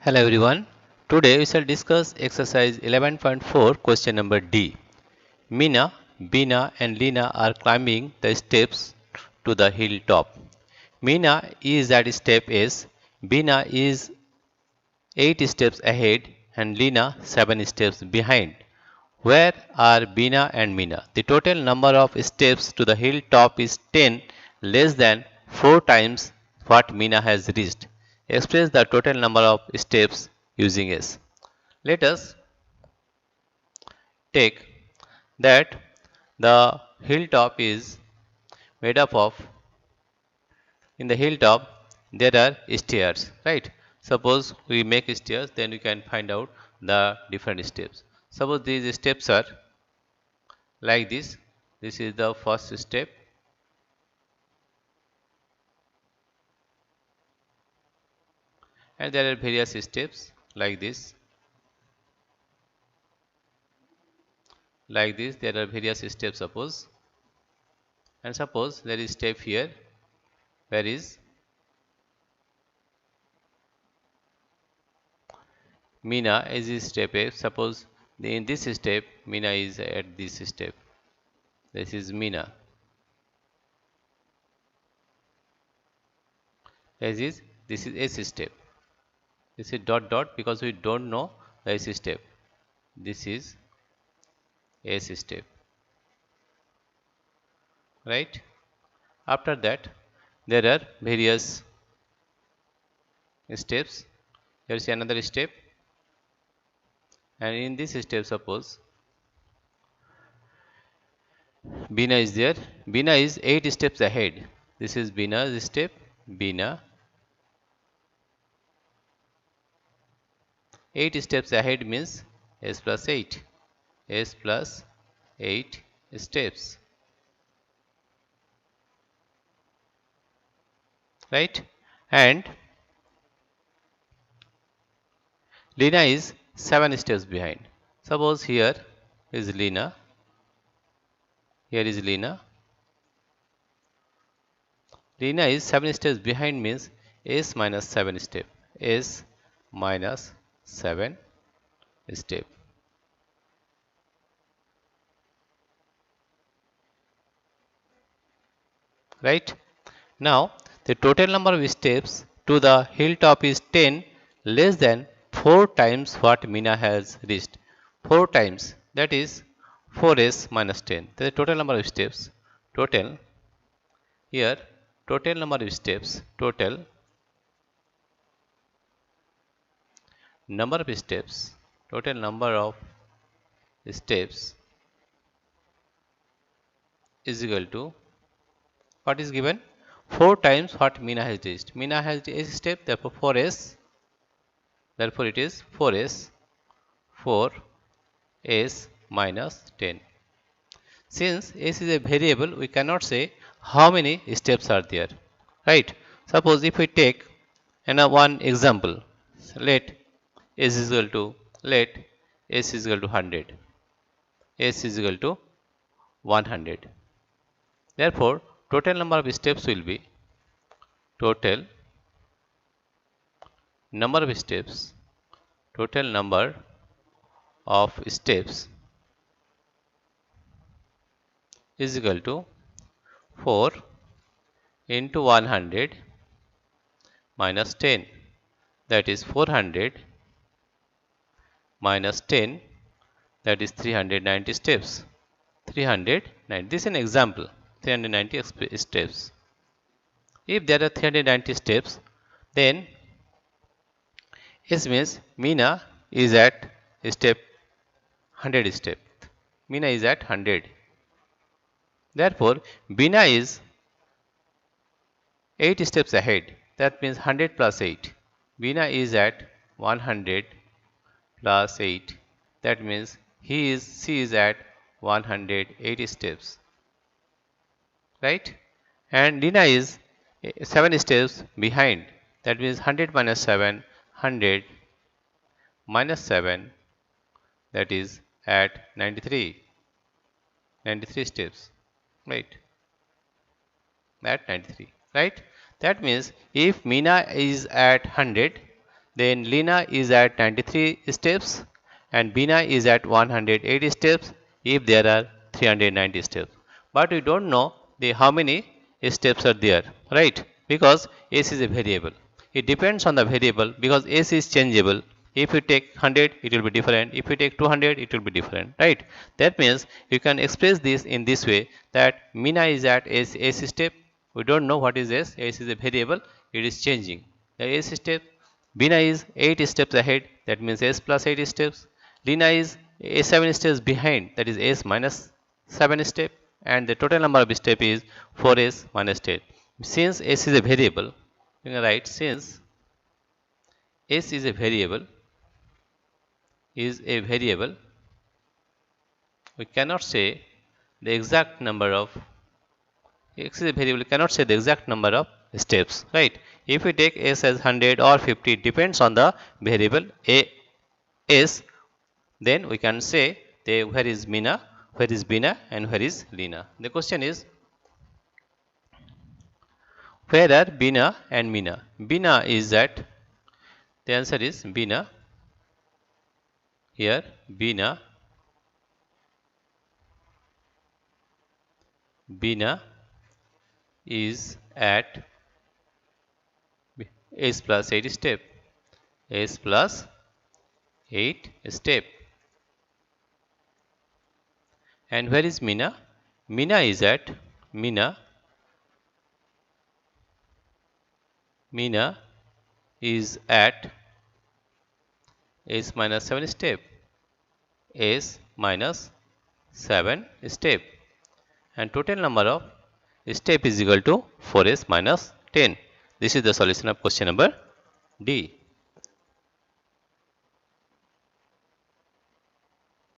Hello everyone. Today we shall discuss exercise 11.4 question number D. Mina, Bina and Lina are climbing the steps to the hilltop. Mina is at step S, Bina is 8 steps ahead and Lina 7 steps behind. Where are Bina and Mina? The total number of steps to the hilltop is 10, less than 4 times what Mina has reached. Express the total number of steps using S. Let us take that the hilltop is made up of, in the hilltop there are stairs, right? Suppose we make stairs, then we can find out the different steps. Suppose these steps are like this. This is the first step, and there are various steps like this. Like this, there are various steps. Suppose, and suppose there is step here. Where is Mina is this step A. Suppose in this step, Mina is at this step. This is Mina. This is S step. This is dot dot because we don't know the S step. This is S step. Right? After that, there are various steps. Here is another step. And in this step, suppose Bina is there. Bina is 8 steps ahead. This is Bina's step. Bina 8 steps ahead means S plus 8. S plus 8 steps. Right? And Lina is 7 steps behind. Suppose here is Lina. Here is Lina. Lina is 7 steps behind means S minus 7 step. S minus 7 step. Right? Now, the total number of steps to the hilltop is 10, less than 4 times what Mina has reached. 4 times, that is 4s minus 10. The total number of steps. Total, here, total number of steps. Total number of steps. Total number of steps is equal to, what is given? 4 times what Mina has reached. Mina has reached S step, therefore 4s. Therefore it is 4s. 4s minus 10. Since s is a variable, we cannot say how many steps are there. Right? Suppose if we take one example, let s is equal to, let s is equal to 100. S is equal to 100. Therefore, total number of steps will be, total number of steps, total number of steps is equal to 4 into 100 minus 10, that is 400 minus 10, that is 390 steps. 390, this is an example, 390 steps. If there are 390 steps, then S means Mina is at step 100 step. Mina is at 100. Therefore, Bina is 8 steps ahead. That means 100 plus 8. Bina is at 100 plus 8. That means she is at 180 steps. Right? And Lina is 7 steps behind. That means 100 minus 7, 100 minus 7, that is at 93. 93 steps. Right? At 93. Right? That means if Mina is at 100, Then Lina is at 93 steps and Bina is at 180 steps if there are 390 steps. But we don't know how many steps are there, right? Because S is a variable. It depends on the variable because S is changeable. If you take 100, it will be different. If you take 200, it will be different, right? That means you can express this in this way that Mina is at S step. We don't know what is S. S is a variable. It is changing. The S step. Bina is 8 steps ahead. That means S plus 8 steps. Lina is 7 steps behind. That is S minus 7 step. And the total number of steps is 4S minus 10. Since S is a variable, you can write since S is a variable, we cannot say the exact number of X is a variable, we cannot say the exact number of steps, right? If we take S as 100 or 50, it depends on the variable S, then we can say where is Mina, where is Bina, and where is Lina. The question is, where are Bina and Mina? Bina is at, the answer is Bina. Here, Bina is at S plus 8 step. S plus 8 step. And where is Mina? Mina is at Mina is at S minus 7 step. S minus 7 step. And total number of step is equal to 4S minus 10. This is the solution of question number D.